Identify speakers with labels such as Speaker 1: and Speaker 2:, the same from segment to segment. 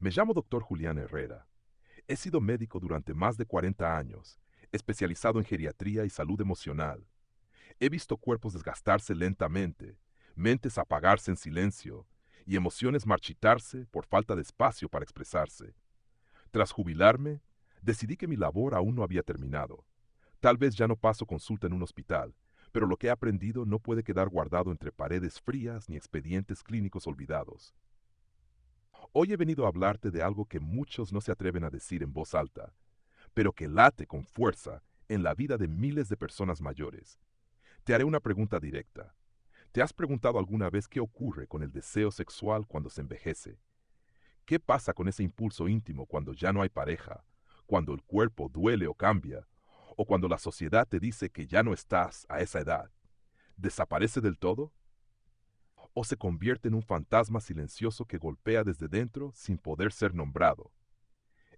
Speaker 1: Me llamo Dr. Julián Herrera. He sido médico durante más de 40 años, especializado en geriatría y salud emocional. He visto cuerpos desgastarse lentamente, mentes apagarse en silencio y emociones marchitarse por falta de espacio para expresarse. Tras jubilarme, decidí que mi labor aún no había terminado. Tal vez ya no paso consulta en un hospital, pero lo que he aprendido no puede quedar guardado entre paredes frías ni expedientes clínicos olvidados. Hoy he venido a hablarte de algo que muchos no se atreven a decir en voz alta, pero que late con fuerza en la vida de miles de personas mayores. Te haré una pregunta directa. ¿Te has preguntado alguna vez qué ocurre con el deseo sexual cuando se envejece? ¿Qué pasa con ese impulso íntimo cuando ya no hay pareja, cuando el cuerpo duele o cambia, o cuando la sociedad te dice que ya no estás a esa edad? ¿Desaparece del todo? ¿O se convierte en un fantasma silencioso que golpea desde dentro sin poder ser nombrado?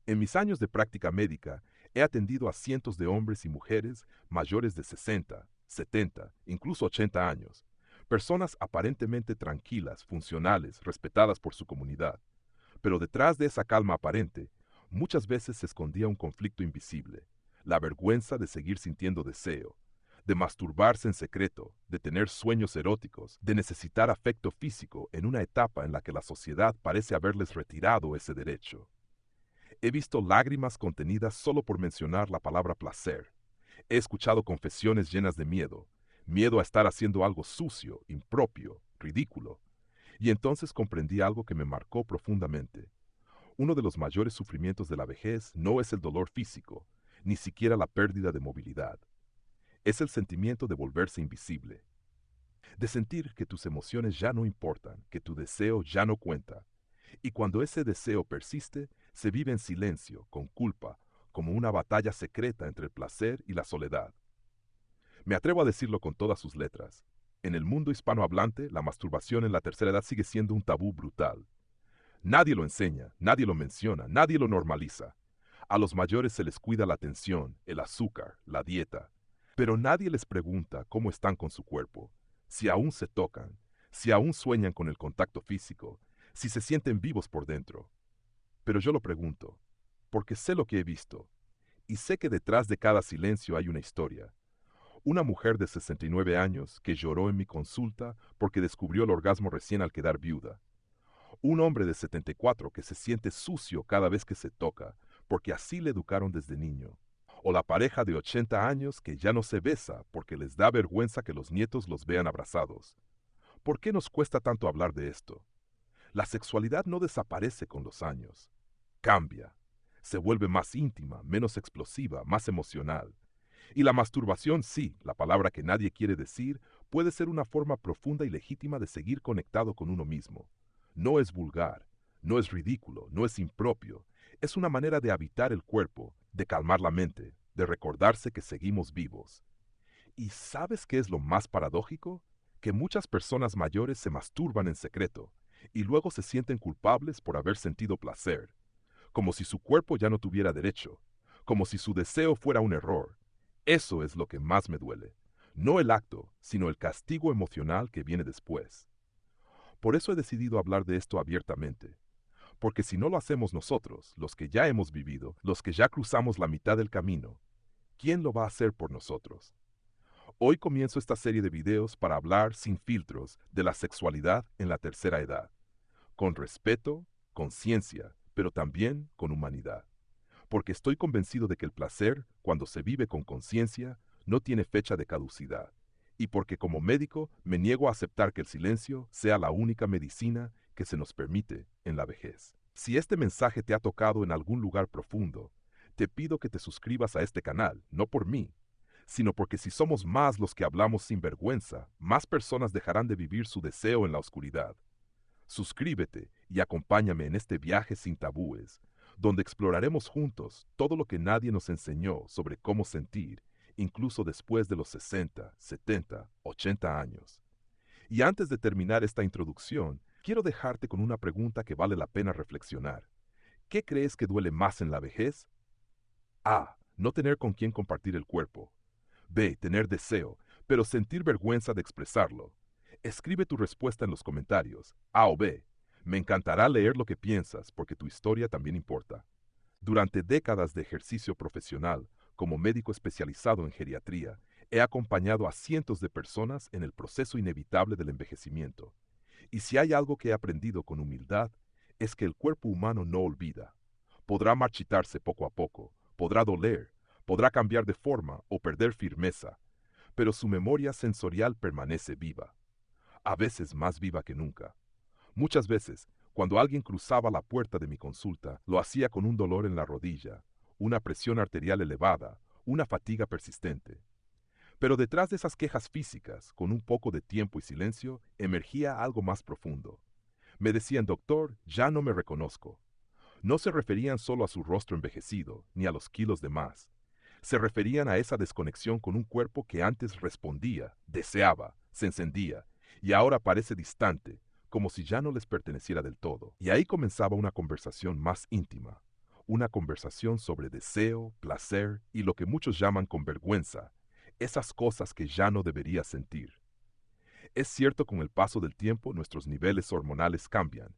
Speaker 1: En mis años de práctica médica, he atendido a cientos de hombres y mujeres mayores de 60, 70, incluso 80 años, personas aparentemente tranquilas, funcionales, respetadas por su comunidad. Pero detrás de esa calma aparente, muchas veces se escondía un conflicto invisible, la vergüenza de seguir sintiendo deseo, de masturbarse en secreto, de tener sueños eróticos, de necesitar afecto físico en una etapa en la que la sociedad parece haberles retirado ese derecho. He visto lágrimas contenidas solo por mencionar la palabra placer. He escuchado confesiones llenas de miedo, miedo a estar haciendo algo sucio, impropio, ridículo. Y entonces comprendí algo que me marcó profundamente. Uno de los mayores sufrimientos de la vejez no es el dolor físico, ni siquiera la pérdida de movilidad. Es el sentimiento de volverse invisible, de sentir que tus emociones ya no importan, que tu deseo ya no cuenta. Y cuando ese deseo persiste, se vive en silencio, con culpa, como una batalla secreta entre el placer y la soledad. Me atrevo a decirlo con todas sus letras. En el mundo hispanohablante, la masturbación en la tercera edad sigue siendo un tabú brutal. Nadie lo enseña, nadie lo menciona, nadie lo normaliza. A los mayores se les cuida la atención, el azúcar, la dieta. Pero nadie les pregunta cómo están con su cuerpo, si aún se tocan, si aún sueñan con el contacto físico, si se sienten vivos por dentro. Pero yo lo pregunto, porque sé lo que he visto, y sé que detrás de cada silencio hay una historia. Una mujer de 69 años que lloró en mi consulta porque descubrió el orgasmo recién al quedar viuda. Un hombre de 74 que se siente sucio cada vez que se toca, porque así le educaron desde niño. O la pareja de 80 años que ya no se besa porque les da vergüenza que los nietos los vean abrazados. ¿Por qué nos cuesta tanto hablar de esto? La sexualidad no desaparece con los años. Cambia. Se vuelve más íntima, menos explosiva, más emocional. Y la masturbación, sí, la palabra que nadie quiere decir, puede ser una forma profunda y legítima de seguir conectado con uno mismo. No es vulgar, no es ridículo, no es impropio. Es una manera de habitar el cuerpo, de calmar la mente, de recordarse que seguimos vivos. ¿Y sabes qué es lo más paradójico? Que muchas personas mayores se masturban en secreto y luego se sienten culpables por haber sentido placer, como si su cuerpo ya no tuviera derecho, como si su deseo fuera un error. Eso es lo que más me duele. No el acto, sino el castigo emocional que viene después. Por eso he decidido hablar de esto abiertamente. Porque si no lo hacemos nosotros, los que ya hemos vivido, los que ya cruzamos la mitad del camino, ¿quién lo va a hacer por nosotros? Hoy comienzo esta serie de videos para hablar sin filtros de la sexualidad en la tercera edad, con respeto, con ciencia, pero también con humanidad. Porque estoy convencido de que el placer, cuando se vive con conciencia, no tiene fecha de caducidad. Y porque como médico me niego a aceptar que el silencio sea la única medicina que se nos permite en la vejez. Si este mensaje te ha tocado en algún lugar profundo, te pido que te suscribas a este canal, no por mí, sino porque si somos más los que hablamos sin vergüenza, más personas dejarán de vivir su deseo en la oscuridad. Suscríbete y acompáñame en este viaje sin tabúes, donde exploraremos juntos todo lo que nadie nos enseñó sobre cómo sentir, incluso después de los 60, 70, 80 años. Y antes de terminar esta introducción, quiero dejarte con una pregunta que vale la pena reflexionar. ¿Qué crees que duele más en la vejez? A. No tener con quién compartir el cuerpo. B. Tener deseo, pero sentir vergüenza de expresarlo. Escribe tu respuesta en los comentarios, A o B, Me encantará leer lo que piensas porque tu historia también importa. Durante décadas de ejercicio profesional como médico especializado en geriatría, he acompañado a cientos de personas en el proceso inevitable del envejecimiento. Y si hay algo que he aprendido con humildad, es que el cuerpo humano no olvida. Podrá marchitarse poco a poco, podrá doler, podrá cambiar de forma o perder firmeza, pero su memoria sensorial permanece viva, a veces más viva que nunca. Muchas veces, cuando alguien cruzaba la puerta de mi consulta, lo hacía con un dolor en la rodilla, una presión arterial elevada, una fatiga persistente. Pero detrás de esas quejas físicas, con un poco de tiempo y silencio, emergía algo más profundo. Me decían, doctor, ya no me reconozco. No se referían solo a su rostro envejecido, ni a los kilos de más. Se referían a esa desconexión con un cuerpo que antes respondía, deseaba, se encendía, y ahora parece distante, como si ya no les perteneciera del todo. Y ahí comenzaba una conversación más íntima, una conversación sobre deseo, placer y lo que muchos llaman con vergüenza, esas cosas que ya no debería sentir. Es cierto, con el paso del tiempo nuestros niveles hormonales cambian.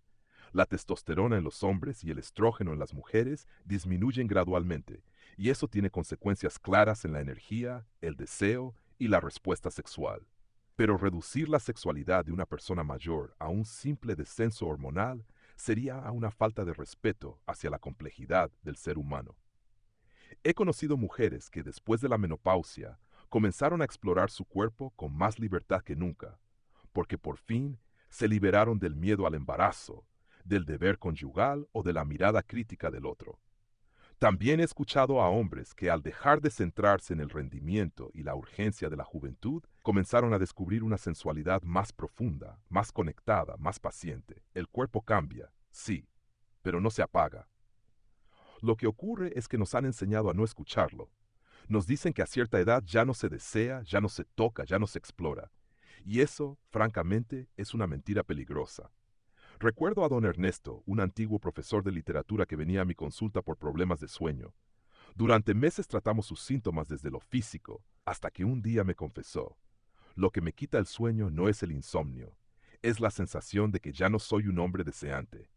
Speaker 1: La testosterona en los hombres y el estrógeno en las mujeres disminuyen gradualmente, y eso tiene consecuencias claras en la energía, el deseo y la respuesta sexual. Pero reducir la sexualidad de una persona mayor a un simple descenso hormonal sería una falta de respeto hacia la complejidad del ser humano. He conocido mujeres que después de la menopausia comenzaron a explorar su cuerpo con más libertad que nunca, porque por fin se liberaron del miedo al embarazo, del deber conyugal o de la mirada crítica del otro. También he escuchado a hombres que al dejar de centrarse en el rendimiento y la urgencia de la juventud, comenzaron a descubrir una sensualidad más profunda, más conectada, más paciente. El cuerpo cambia, sí, pero no se apaga. Lo que ocurre es que nos han enseñado a no escucharlo. Nos dicen que a cierta edad ya no se desea, ya no se toca, ya no se explora. Y eso, francamente, es una mentira peligrosa. Recuerdo a don Ernesto, un antiguo profesor de literatura que venía a mi consulta por problemas de sueño. Durante meses tratamos sus síntomas desde lo físico, hasta que un día me confesó: lo que me quita el sueño no es el insomnio, es la sensación de que ya no soy un hombre deseante.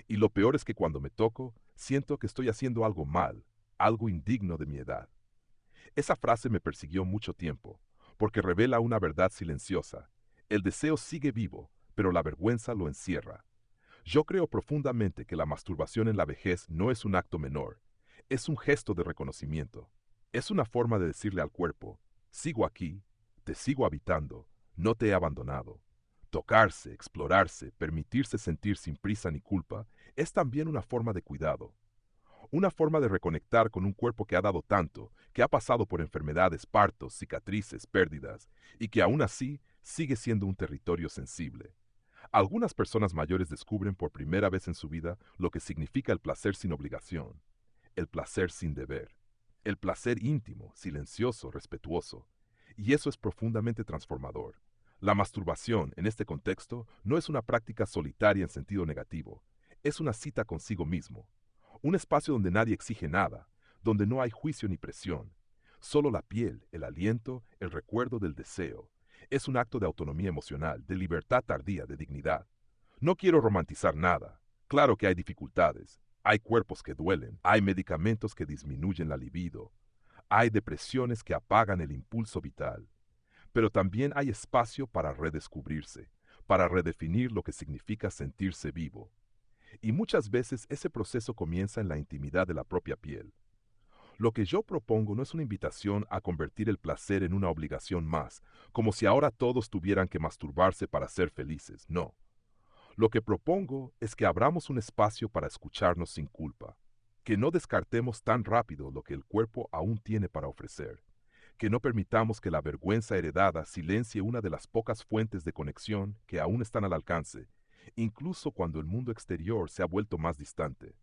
Speaker 1: Y lo peor es que cuando me toco, siento que estoy haciendo algo mal, algo indigno de mi edad. Esa frase me persiguió mucho tiempo, porque revela una verdad silenciosa. El deseo sigue vivo, pero la vergüenza lo encierra. Yo creo profundamente que la masturbación en la vejez no es un acto menor, es un gesto de reconocimiento. Es una forma de decirle al cuerpo: sigo aquí, te sigo habitando, no te he abandonado. Tocarse, explorarse, permitirse sentir sin prisa ni culpa, es también una forma de cuidado. Una forma de reconectar con un cuerpo que ha dado tanto, que ha pasado por enfermedades, partos, cicatrices, pérdidas, y que aún así sigue siendo un territorio sensible. Algunas personas mayores descubren por primera vez en su vida lo que significa el placer sin obligación, el placer sin deber, el placer íntimo, silencioso, respetuoso. Y eso es profundamente transformador. La masturbación, en este contexto, no es una práctica solitaria en sentido negativo, es una cita consigo mismo. Un espacio donde nadie exige nada, donde no hay juicio ni presión. Solo la piel, el aliento, el recuerdo del deseo. Es un acto de autonomía emocional, de libertad tardía, de dignidad. No quiero romantizar nada. Claro que hay dificultades. Hay cuerpos que duelen. Hay medicamentos que disminuyen la libido. Hay depresiones que apagan el impulso vital. Pero también hay espacio para redescubrirse, para redefinir lo que significa sentirse vivo. Y muchas veces ese proceso comienza en la intimidad de la propia piel. Lo que yo propongo no es una invitación a convertir el placer en una obligación más, como si ahora todos tuvieran que masturbarse para ser felices. No. Lo que propongo es que abramos un espacio para escucharnos sin culpa, que no descartemos tan rápido lo que el cuerpo aún tiene para ofrecer, que no permitamos que la vergüenza heredada silencie una de las pocas fuentes de conexión que aún están al alcance, incluso cuando el mundo exterior se ha vuelto más distante.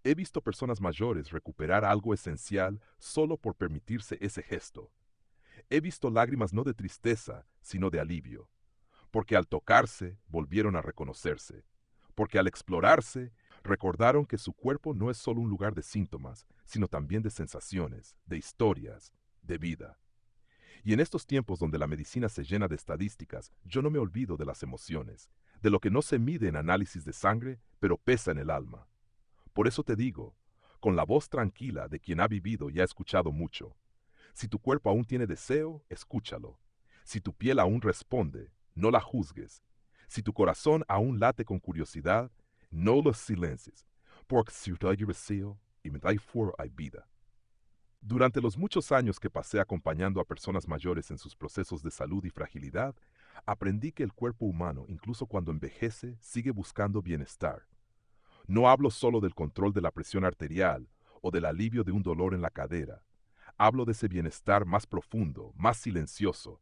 Speaker 1: He visto personas mayores recuperar algo esencial solo por permitirse ese gesto. He visto lágrimas no de tristeza, sino de alivio, porque al tocarse volvieron a reconocerse, porque al explorarse recordaron que su cuerpo no es solo un lugar de síntomas, sino también de sensaciones, de historias, de vida. Y en estos tiempos donde la medicina se llena de estadísticas, yo no me olvido de las emociones, de lo que no se mide en análisis de sangre, pero pesa en el alma. Por eso te digo, con la voz tranquila de quien ha vivido y ha escuchado mucho, si tu cuerpo aún tiene deseo, escúchalo. Si tu piel aún responde, no la juzgues. Si tu corazón aún late con curiosidad, no lo silencies, porque si tu deseo y me da fuera hay vida. Durante los muchos años que pasé acompañando a personas mayores en sus procesos de salud y fragilidad, aprendí que el cuerpo humano, incluso cuando envejece, sigue buscando bienestar. No hablo solo del control de la presión arterial o del alivio de un dolor en la cadera. Hablo de ese bienestar más profundo, más silencioso,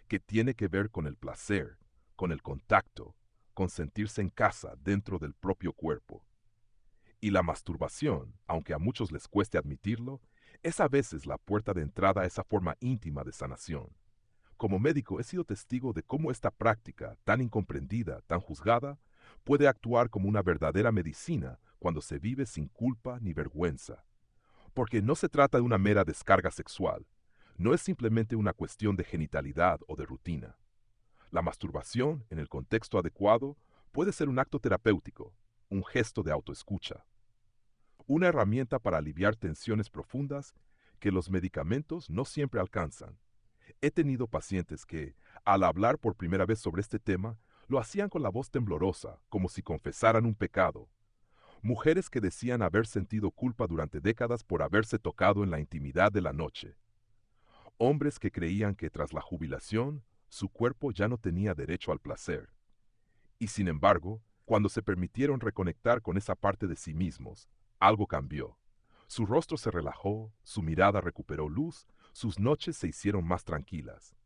Speaker 1: que tiene que ver con el placer, con el contacto, con sentirse en casa dentro del propio cuerpo. Y la masturbación, aunque a muchos les cueste admitirlo, es a veces la puerta de entrada a esa forma íntima de sanación. Como médico he sido testigo de cómo esta práctica, tan incomprendida, tan juzgada, puede actuar como una verdadera medicina cuando se vive sin culpa ni vergüenza. Porque no se trata de una mera descarga sexual, no es simplemente una cuestión de genitalidad o de rutina. La masturbación, en el contexto adecuado, puede ser un acto terapéutico, un gesto de autoescucha, una herramienta para aliviar tensiones profundas que los medicamentos no siempre alcanzan. He tenido pacientes que, al hablar por primera vez sobre este tema, lo hacían con la voz temblorosa, como si confesaran un pecado. Mujeres que decían haber sentido culpa durante décadas por haberse tocado en la intimidad de la noche. Hombres que creían que tras la jubilación, su cuerpo ya no tenía derecho al placer. Y sin embargo, cuando se permitieron reconectar con esa parte de sí mismos, algo cambió. Su rostro se relajó, su mirada recuperó luz, sus noches se hicieron más tranquilas.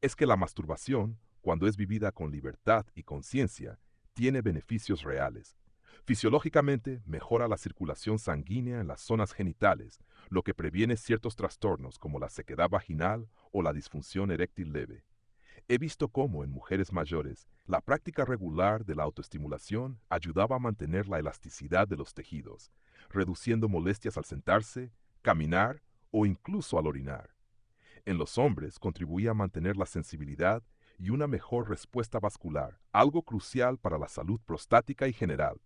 Speaker 1: Es que la masturbación, cuando es vivida con libertad y conciencia, tiene beneficios reales. Fisiológicamente, mejora la circulación sanguínea en las zonas genitales, lo que previene ciertos trastornos como la sequedad vaginal o la disfunción eréctil leve. He visto cómo en mujeres mayores, la práctica regular de la autoestimulación ayudaba a mantener la elasticidad de los tejidos, reduciendo molestias al sentarse, caminar o incluso al orinar. En los hombres contribuía a mantener la sensibilidad y una mejor respuesta vascular, algo crucial para la salud prostática y general.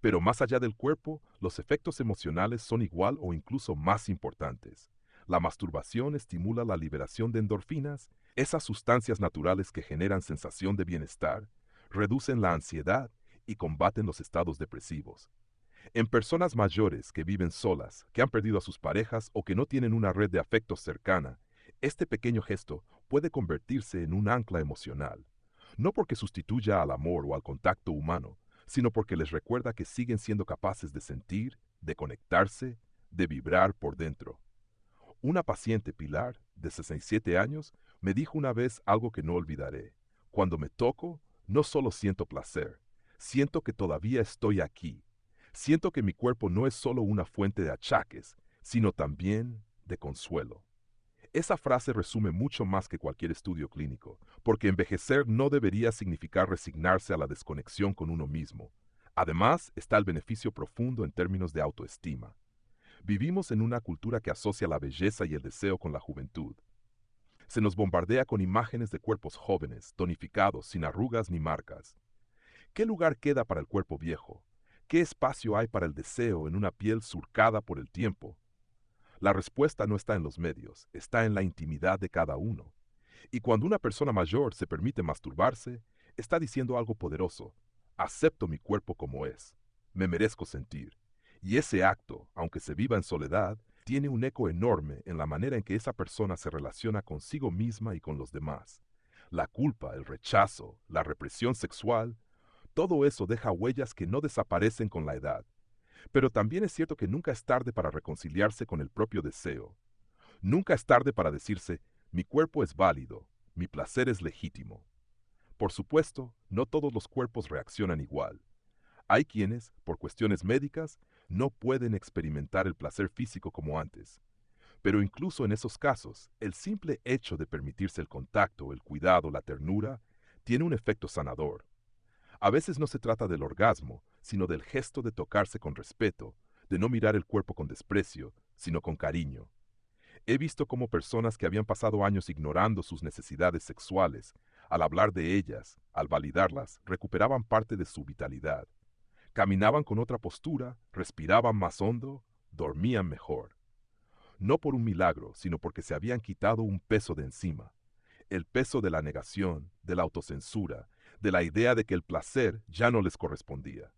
Speaker 1: Pero más allá del cuerpo, los efectos emocionales son igual o incluso más importantes. La masturbación estimula la liberación de endorfinas, esas sustancias naturales que generan sensación de bienestar, reducen la ansiedad y combaten los estados depresivos. En personas mayores que viven solas, que han perdido a sus parejas o que no tienen una red de afectos cercana, este pequeño gesto puede convertirse en un ancla emocional, no porque sustituya al amor o al contacto humano, sino porque les recuerda que siguen siendo capaces de sentir, de conectarse, de vibrar por dentro. Una paciente, Pilar, de 67 años, me dijo una vez algo que no olvidaré. Cuando me toco, no solo siento placer, siento que todavía estoy aquí. Siento que mi cuerpo no es solo una fuente de achaques, sino también de consuelo. Esa frase resume mucho más que cualquier estudio clínico, porque envejecer no debería significar resignarse a la desconexión con uno mismo. Además, está el beneficio profundo en términos de autoestima. Vivimos en una cultura que asocia la belleza y el deseo con la juventud. Se nos bombardea con imágenes de cuerpos jóvenes, tonificados, sin arrugas ni marcas. ¿Qué lugar queda para el cuerpo viejo? ¿Qué espacio hay para el deseo en una piel surcada por el tiempo? La respuesta no está en los medios, está en la intimidad de cada uno. Y cuando una persona mayor se permite masturbarse, está diciendo algo poderoso. Acepto mi cuerpo como es. Me merezco sentir. Y ese acto, aunque se viva en soledad, tiene un eco enorme en la manera en que esa persona se relaciona consigo misma y con los demás. La culpa, el rechazo, la represión sexual, todo eso deja huellas que no desaparecen con la edad. Pero también es cierto que nunca es tarde para reconciliarse con el propio deseo. Nunca es tarde para decirse, mi cuerpo es válido, mi placer es legítimo. Por supuesto, no todos los cuerpos reaccionan igual. Hay quienes, por cuestiones médicas, no pueden experimentar el placer físico como antes. Pero incluso en esos casos, el simple hecho de permitirse el contacto, el cuidado, la ternura, tiene un efecto sanador. A veces no se trata del orgasmo, sino del gesto de tocarse con respeto, de no mirar el cuerpo con desprecio, sino con cariño. He visto cómo personas que habían pasado años ignorando sus necesidades sexuales, Al hablar de ellas, al validarlas, recuperaban parte de su vitalidad. Caminaban con otra postura, respiraban más hondo, dormían mejor. No por un milagro, sino porque se habían quitado un peso de encima. El peso de la negación, de la autocensura, de la idea de que el placer ya no les correspondía.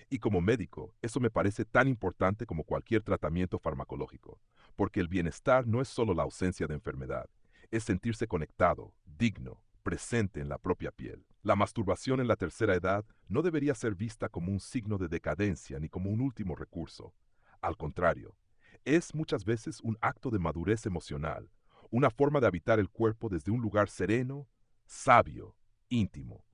Speaker 1: Y como médico, eso me parece tan importante como cualquier tratamiento farmacológico, porque el bienestar no es solo la ausencia de enfermedad, es sentirse conectado, digno, presente en la propia piel. La masturbación en la tercera edad no debería ser vista como un signo de decadencia ni como un último recurso. Al contrario, es muchas veces un acto de madurez emocional, una forma de habitar el cuerpo desde un lugar sereno, sabio, íntimo.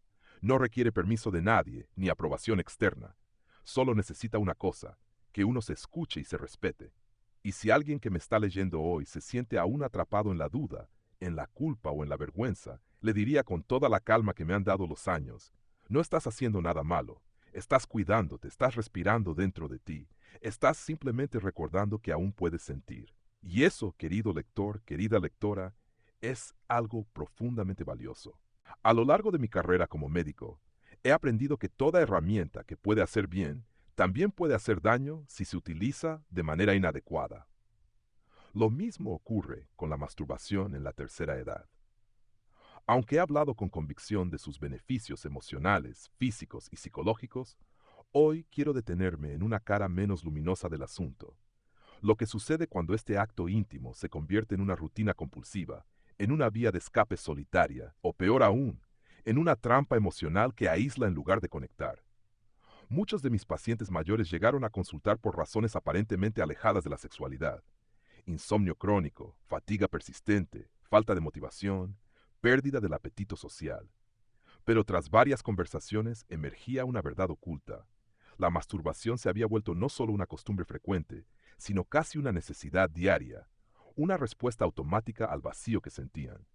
Speaker 1: No requiere permiso de nadie ni aprobación externa. Solo necesita una cosa, que uno se escuche y se respete. Y si alguien que me está leyendo hoy se siente aún atrapado en la duda, en la culpa o en la vergüenza, le diría con toda la calma que me han dado los años, no estás haciendo nada malo, estás cuidándote, estás respirando dentro de ti, estás simplemente recordando que aún puedes sentir. Y eso, querido lector, querida lectora, es algo profundamente valioso. A lo largo de mi carrera como médico, he aprendido que toda herramienta que puede hacer bien, también puede hacer daño si se utiliza de manera inadecuada. Lo mismo ocurre con la masturbación en la tercera edad. Aunque he hablado con convicción de sus beneficios emocionales, físicos y psicológicos, hoy quiero detenerme en una cara menos luminosa del asunto. Lo que sucede cuando este acto íntimo se convierte en una rutina compulsiva, en una vía de escape solitaria, o peor aún, en una trampa emocional que aísla en lugar de conectar. Muchos de mis pacientes mayores llegaron a consultar por razones aparentemente alejadas de la sexualidad. Insomnio crónico, fatiga persistente, falta de motivación, pérdida del apetito social. Pero tras varias conversaciones emergía una verdad oculta. La masturbación se había vuelto no solo una costumbre frecuente, sino casi una necesidad diaria, una respuesta automática al vacío que sentían.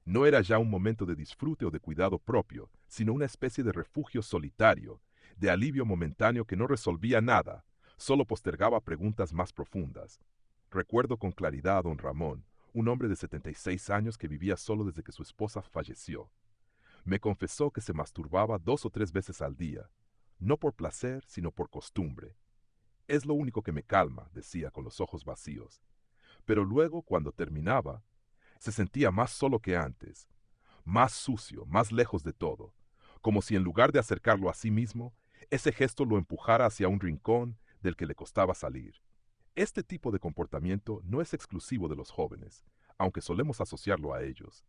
Speaker 1: No era ya un momento de disfrute o de cuidado propio, sino una especie de refugio solitario, de alivio momentáneo que no resolvía nada, solo postergaba preguntas más profundas. Recuerdo con claridad a don Ramón, un hombre de 76 años que vivía solo desde que su esposa falleció. Me confesó que se masturbaba 2 o 3 veces al día, no por placer, sino por costumbre. Es lo único que me calma, decía con los ojos vacíos. Pero luego, cuando terminaba, se sentía más solo que antes, más sucio, más lejos de todo, como si en lugar de acercarlo a sí mismo, ese gesto lo empujara hacia un rincón del que le costaba salir. Este tipo de comportamiento no es exclusivo de los jóvenes, aunque solemos asociarlo a ellos.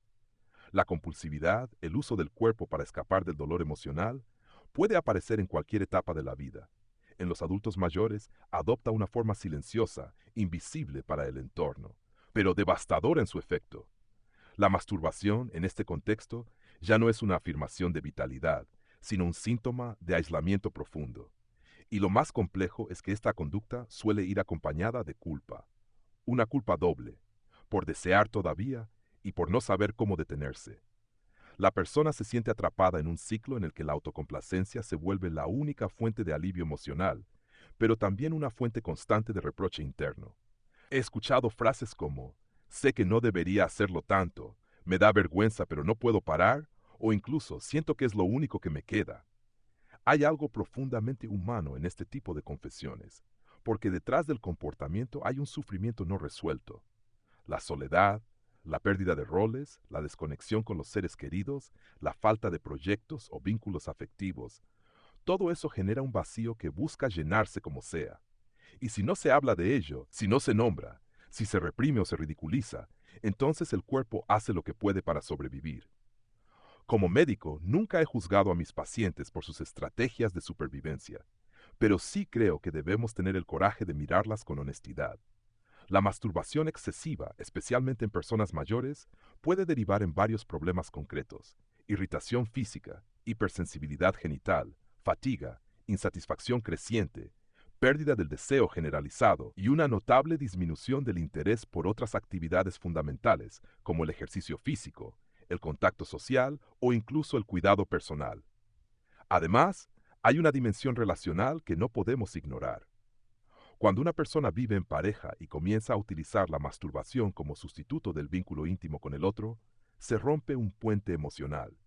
Speaker 1: La compulsividad, el uso del cuerpo para escapar del dolor emocional, puede aparecer en cualquier etapa de la vida. En los adultos mayores adopta una forma silenciosa, invisible para el entorno, pero devastadora en su efecto. La masturbación, en este contexto, ya no es una afirmación de vitalidad, sino un síntoma de aislamiento profundo. Y lo más complejo es que esta conducta suele ir acompañada de culpa. Una culpa doble, por desear todavía y por no saber cómo detenerse. La persona se siente atrapada en un ciclo en el que la autocomplacencia se vuelve la única fuente de alivio emocional, pero también una fuente constante de reproche interno. He escuchado frases como, sé que no debería hacerlo tanto, me da vergüenza pero no puedo parar, o incluso siento que es lo único que me queda. Hay algo profundamente humano en este tipo de confesiones, porque detrás del comportamiento hay un sufrimiento no resuelto. La soledad, la pérdida de roles, la desconexión con los seres queridos, la falta de proyectos o vínculos afectivos, todo eso genera un vacío que busca llenarse como sea. Y si no se habla de ello, si no se nombra, si se reprime o se ridiculiza, entonces el cuerpo hace lo que puede para sobrevivir. Como médico, nunca he juzgado a mis pacientes por sus estrategias de supervivencia, pero sí creo que debemos tener el coraje de mirarlas con honestidad. La masturbación excesiva, especialmente en personas mayores, puede derivar en varios problemas concretos: irritación física, hipersensibilidad genital, fatiga, insatisfacción creciente, pérdida del deseo generalizado y una notable disminución del interés por otras actividades fundamentales, como el ejercicio físico, el contacto social o incluso el cuidado personal. Además, hay una dimensión relacional que no podemos ignorar. Cuando una persona vive en pareja y comienza a utilizar la masturbación como sustituto del vínculo íntimo con el otro, se rompe un puente emocional.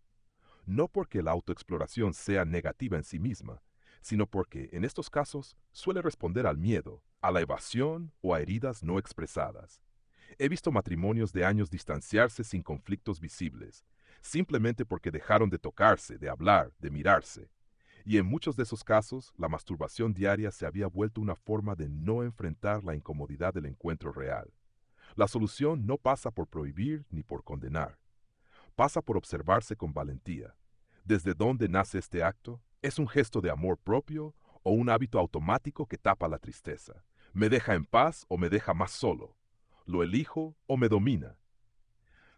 Speaker 1: No porque la autoexploración sea negativa en sí misma, sino porque, en estos casos, suele responder al miedo, a la evasión o a heridas no expresadas. He visto matrimonios de años distanciarse sin conflictos visibles, simplemente porque dejaron de tocarse, de hablar, de mirarse. Y en muchos de esos casos, la masturbación diaria se había vuelto una forma de no enfrentar la incomodidad del encuentro real. La solución no pasa por prohibir ni por condenar. Pasa por observarse con valentía. ¿Desde dónde nace este acto? ¿Es un gesto de amor propio o un hábito automático que tapa la tristeza? ¿Me deja en paz o me deja más solo? ¿Lo elijo o me domina?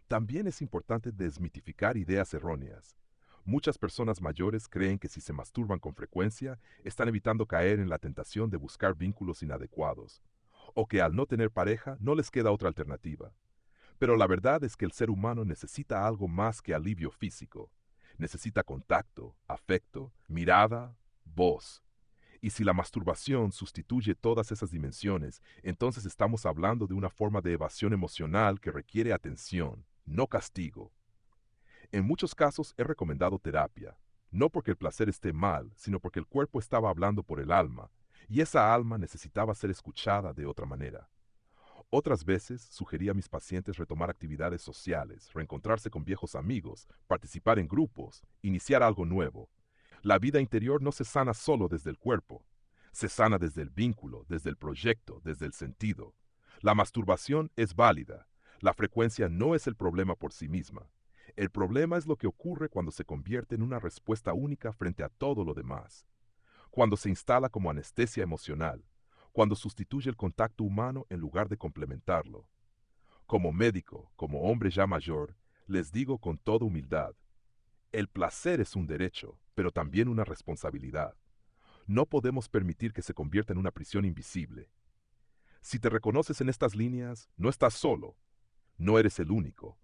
Speaker 1: También es importante desmitificar ideas erróneas. Muchas personas mayores creen que si se masturban con frecuencia, están evitando caer en la tentación de buscar vínculos inadecuados, o que al no tener pareja no les queda otra alternativa. Pero la verdad es que el ser humano necesita algo más que alivio físico. Necesita contacto, afecto, mirada, voz. Y si la masturbación sustituye todas esas dimensiones, entonces estamos hablando de una forma de evasión emocional que requiere atención, no castigo. En muchos casos he recomendado terapia, no porque el placer esté mal, sino porque el cuerpo estaba hablando por el alma, y esa alma necesitaba ser escuchada de otra manera. Otras veces sugería a mis pacientes retomar actividades sociales, reencontrarse con viejos amigos, participar en grupos, iniciar algo nuevo. La vida interior no se sana solo desde el cuerpo, se sana desde el vínculo, desde el proyecto, desde el sentido. La masturbación es válida, la frecuencia no es el problema por sí misma. El problema es lo que ocurre cuando se convierte en una respuesta única frente a todo lo demás, cuando se instala como anestesia emocional, cuando sustituye el contacto humano en lugar de complementarlo. Como médico, como hombre ya mayor, les digo con toda humildad, el placer es un derecho, pero también una responsabilidad. No podemos permitir que se convierta en una prisión invisible. Si te reconoces en estas líneas, no estás solo, no eres el único.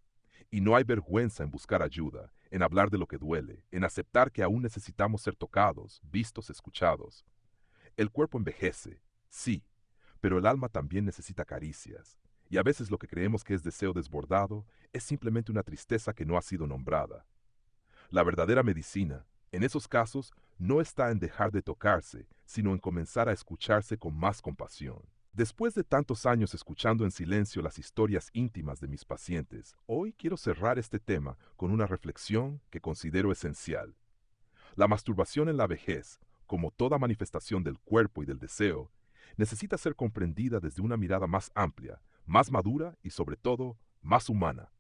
Speaker 1: Y no hay vergüenza en buscar ayuda, en hablar de lo que duele, en aceptar que aún necesitamos ser tocados, vistos, escuchados. El cuerpo envejece, sí, pero el alma también necesita caricias. Y a veces lo que creemos que es deseo desbordado es simplemente una tristeza que no ha sido nombrada. La verdadera medicina, en esos casos, no está en dejar de tocarse, sino en comenzar a escucharse con más compasión. Después de tantos años escuchando en silencio las historias íntimas de mis pacientes, hoy quiero cerrar este tema con una reflexión que considero esencial. La masturbación en la vejez, como toda manifestación del cuerpo y del deseo, necesita ser comprendida desde una mirada más amplia, más madura y sobre todo, más humana.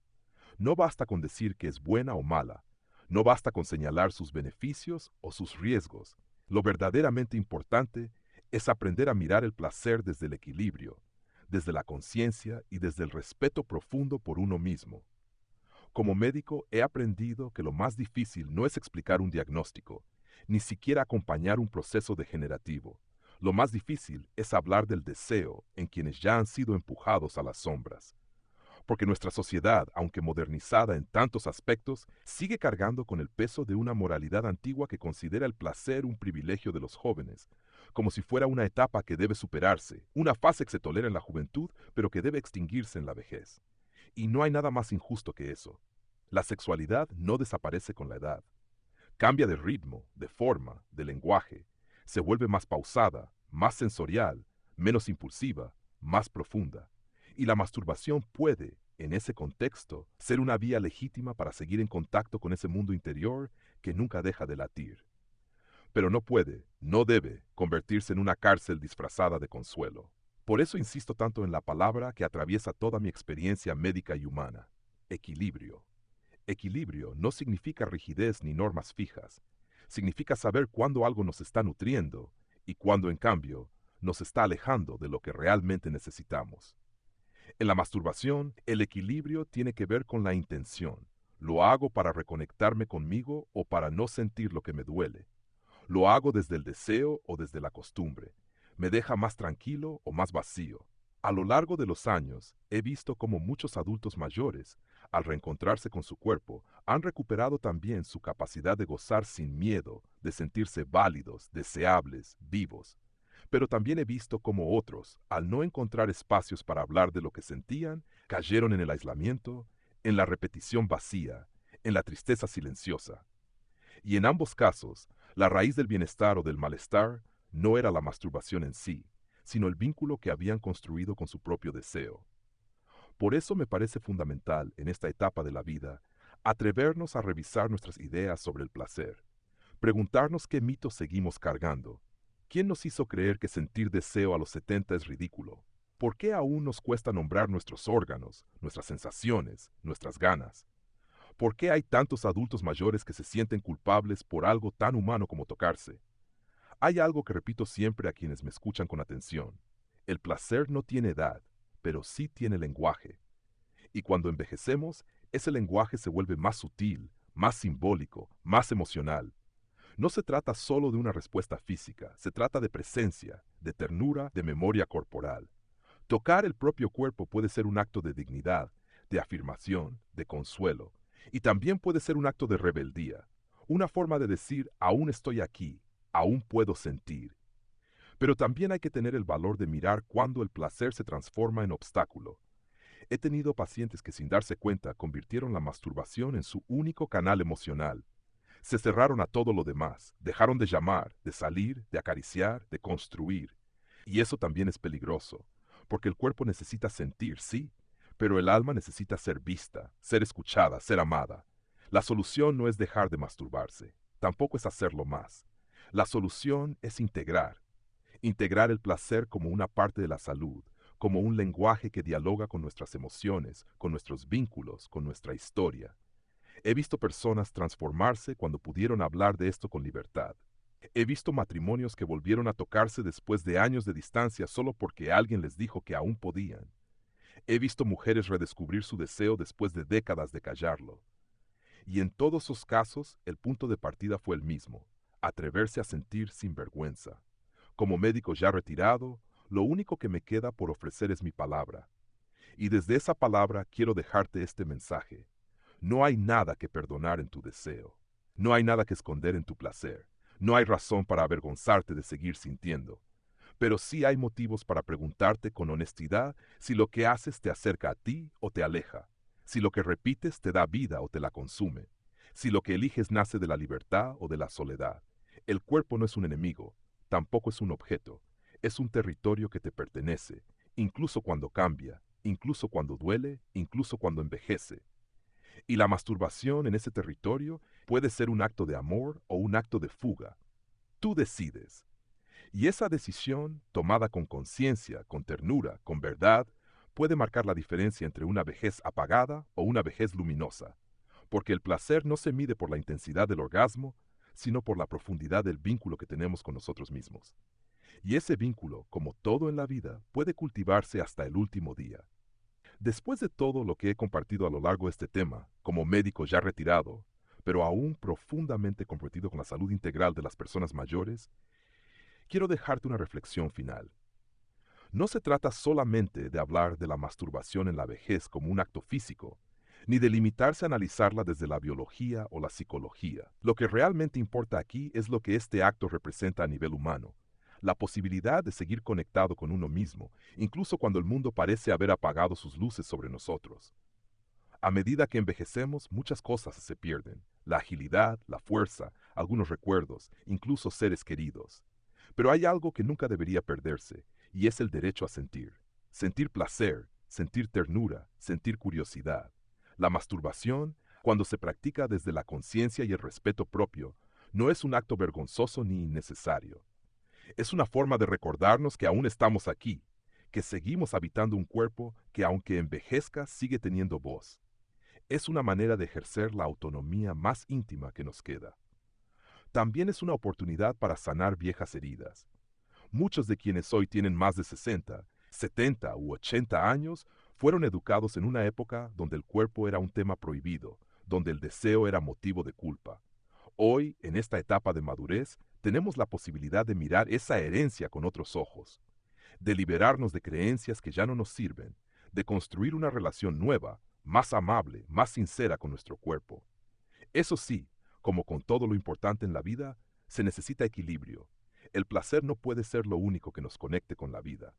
Speaker 1: No basta con decir que es buena o mala, no basta con señalar sus beneficios o sus riesgos. Lo verdaderamente importante es aprender a mirar el placer desde el equilibrio, desde la conciencia y desde el respeto profundo por uno mismo. Como médico he aprendido que lo más difícil no es explicar un diagnóstico, ni siquiera acompañar un proceso degenerativo. Lo más difícil es hablar del deseo en quienes ya han sido empujados a las sombras. Porque nuestra sociedad, aunque modernizada en tantos aspectos, sigue cargando con el peso de una moralidad antigua que considera el placer un privilegio de los jóvenes, como si fuera una etapa que debe superarse, una fase que se tolera en la juventud, pero que debe extinguirse en la vejez. Y no hay nada más injusto que eso. La sexualidad no desaparece con la edad. Cambia de ritmo, de forma, de lenguaje. Se vuelve más pausada, más sensorial, menos impulsiva, más profunda. Y la masturbación puede, en ese contexto, ser una vía legítima para seguir en contacto con ese mundo interior que nunca deja de latir. Pero no puede, no debe, convertirse en una cárcel disfrazada de consuelo. Por eso insisto tanto en la palabra que atraviesa toda mi experiencia médica y humana: equilibrio. Equilibrio no significa rigidez ni normas fijas. Significa saber cuándo algo nos está nutriendo y cuándo, en cambio, nos está alejando de lo que realmente necesitamos. En la masturbación, el equilibrio tiene que ver con la intención. ¿Lo hago para reconectarme conmigo o para no sentir lo que me duele? ¿Lo hago desde el deseo o desde la costumbre? ¿Me deja más tranquilo o más vacío? A lo largo de los años, he visto cómo muchos adultos mayores, al reencontrarse con su cuerpo, han recuperado también su capacidad de gozar sin miedo, de sentirse válidos, deseables, vivos. Pero también he visto cómo otros, al no encontrar espacios para hablar de lo que sentían, cayeron en el aislamiento, en la repetición vacía, en la tristeza silenciosa. Y en ambos casos, la raíz del bienestar o del malestar no era la masturbación en sí, sino el vínculo que habían construido con su propio deseo. Por eso me parece fundamental, en esta etapa de la vida, atrevernos a revisar nuestras ideas sobre el placer, preguntarnos qué mitos seguimos cargando. ¿Quién nos hizo creer que sentir deseo a los 70 es ridículo? ¿Por qué aún nos cuesta nombrar nuestros órganos, nuestras sensaciones, nuestras ganas? ¿Por qué hay tantos adultos mayores que se sienten culpables por algo tan humano como tocarse? Hay algo que repito siempre a quienes me escuchan con atención. El placer no tiene edad, pero sí tiene lenguaje. Y cuando envejecemos, ese lenguaje se vuelve más sutil, más simbólico, más emocional. No se trata solo de una respuesta física, se trata de presencia, de ternura, de memoria corporal. Tocar el propio cuerpo puede ser un acto de dignidad, de afirmación, de consuelo, y también puede ser un acto de rebeldía, una forma de decir, aún estoy aquí, aún puedo sentir. Pero también hay que tener el valor de mirar cuando el placer se transforma en obstáculo. He tenido pacientes que sin darse cuenta convirtieron la masturbación en su único canal emocional. Se cerraron a todo lo demás, dejaron de llamar, de salir, de acariciar, de construir. Y eso también es peligroso, porque el cuerpo necesita sentir, sí, pero el alma necesita ser vista, ser escuchada, ser amada. La solución no es dejar de masturbarse, tampoco es hacerlo más. La solución es integrar el placer como una parte de la salud, como un lenguaje que dialoga con nuestras emociones, con nuestros vínculos, con nuestra historia. He visto personas transformarse cuando pudieron hablar de esto con libertad. He visto matrimonios que volvieron a tocarse después de años de distancia solo porque alguien les dijo que aún podían. He visto mujeres redescubrir su deseo después de décadas de callarlo. Y en todos esos casos, el punto de partida fue el mismo: atreverse a sentir sin vergüenza. Como médico ya retirado, lo único que me queda por ofrecer es mi palabra. Y desde esa palabra quiero dejarte este mensaje. No hay nada que perdonar en tu deseo. No hay nada que esconder en tu placer. No hay razón para avergonzarte de seguir sintiendo. Pero sí hay motivos para preguntarte con honestidad si lo que haces te acerca a ti o te aleja, si lo que repites te da vida o te la consume, si lo que eliges nace de la libertad o de la soledad. El cuerpo no es un enemigo, tampoco es un objeto, es un territorio que te pertenece, incluso cuando cambia, incluso cuando duele, incluso cuando envejece. Y la masturbación en ese territorio puede ser un acto de amor o un acto de fuga. Tú decides. Y esa decisión, tomada con conciencia, con ternura, con verdad, puede marcar la diferencia entre una vejez apagada o una vejez luminosa, porque el placer no se mide por la intensidad del orgasmo, sino por la profundidad del vínculo que tenemos con nosotros mismos. Y ese vínculo, como todo en la vida, puede cultivarse hasta el último día. Después de todo lo que he compartido a lo largo de este tema, como médico ya retirado, pero aún profundamente comprometido con la salud integral de las personas mayores, quiero dejarte una reflexión final. No se trata solamente de hablar de la masturbación en la vejez como un acto físico, ni de limitarse a analizarla desde la biología o la psicología. Lo que realmente importa aquí es lo que este acto representa a nivel humano, la posibilidad de seguir conectado con uno mismo, incluso cuando el mundo parece haber apagado sus luces sobre nosotros. A medida que envejecemos, muchas cosas se pierden: la agilidad, la fuerza, algunos recuerdos, incluso seres queridos. Pero hay algo que nunca debería perderse, y es el derecho a sentir. Sentir placer, sentir ternura, sentir curiosidad. La masturbación, cuando se practica desde la conciencia y el respeto propio, no es un acto vergonzoso ni innecesario. Es una forma de recordarnos que aún estamos aquí, que seguimos habitando un cuerpo que, aunque envejezca, sigue teniendo voz. Es una manera de ejercer la autonomía más íntima que nos queda. También es una oportunidad para sanar viejas heridas. Muchos de quienes hoy tienen más de 60, 70 u 80 años fueron educados en una época donde el cuerpo era un tema prohibido, donde el deseo era motivo de culpa. Hoy, en esta etapa de madurez, tenemos la posibilidad de mirar esa herencia con otros ojos, de liberarnos de creencias que ya no nos sirven, de construir una relación nueva, más amable, más sincera con nuestro cuerpo. Eso sí, como con todo lo importante en la vida, se necesita equilibrio. El placer no puede ser lo único que nos conecte con la vida.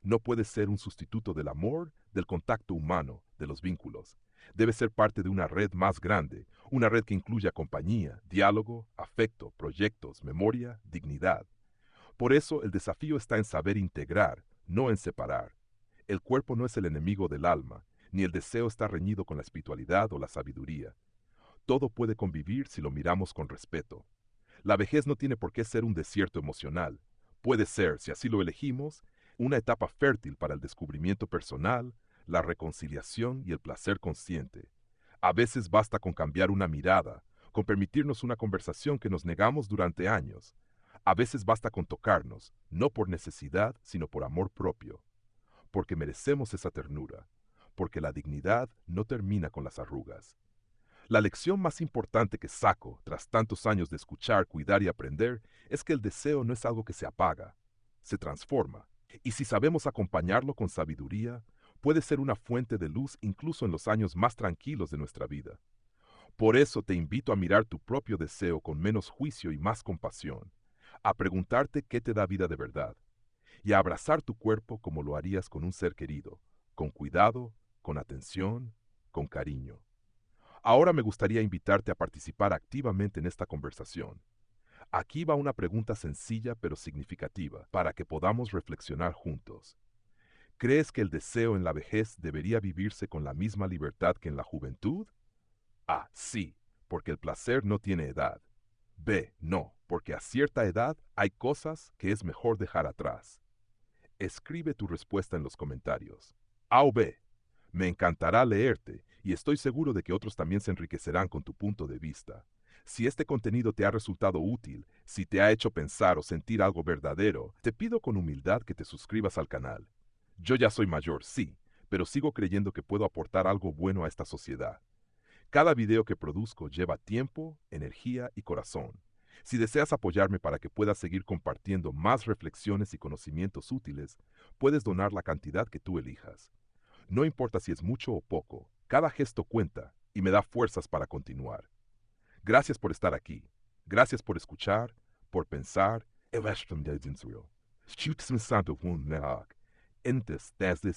Speaker 1: No puede ser un sustituto del amor, del contacto humano, de los vínculos. Debe ser parte de una red más grande, una red que incluya compañía, diálogo, afecto, proyectos, memoria, dignidad. Por eso el desafío está en saber integrar, no en separar. El cuerpo no es el enemigo del alma, ni el deseo está reñido con la espiritualidad o la sabiduría. Todo puede convivir si lo miramos con respeto. La vejez no tiene por qué ser un desierto emocional. Puede ser, si así lo elegimos, una etapa fértil para el descubrimiento personal, la reconciliación y el placer consciente. A veces basta con cambiar una mirada, con permitirnos una conversación que nos negamos durante años. A veces basta con tocarnos, no por necesidad, sino por amor propio. Porque merecemos esa ternura. Porque la dignidad no termina con las arrugas. La lección más importante que saco, tras tantos años de escuchar, cuidar y aprender, es que el deseo no es algo que se apaga, se transforma. Y si sabemos acompañarlo con sabiduría, puede ser una fuente de luz incluso en los años más tranquilos de nuestra vida. Por eso te invito a mirar tu propio deseo con menos juicio y más compasión, a preguntarte qué te da vida de verdad, y a abrazar tu cuerpo como lo harías con un ser querido, con cuidado, con atención, con cariño. Ahora me gustaría invitarte a participar activamente en esta conversación. Aquí va una pregunta sencilla pero significativa para que podamos reflexionar juntos. ¿Crees que el deseo en la vejez debería vivirse con la misma libertad que en la juventud? A. Sí, porque el placer no tiene edad. B. No, porque a cierta edad hay cosas que es mejor dejar atrás. Escribe tu respuesta en los comentarios. A o B. Me encantará leerte y estoy seguro de que otros también se enriquecerán con tu punto de vista. Si este contenido te ha resultado útil, si te ha hecho pensar o sentir algo verdadero, te pido con humildad que te suscribas al canal. Yo ya soy mayor, sí, pero sigo creyendo que puedo aportar algo bueno a esta sociedad. Cada video que produzco lleva tiempo, energía y corazón. Si deseas apoyarme para que pueda seguir compartiendo más reflexiones y conocimientos útiles, puedes donar la cantidad que tú elijas. No importa si es mucho o poco, cada gesto cuenta y me da fuerzas para continuar. Gracias por estar aquí. Gracias por escuchar, por pensar. Entes desde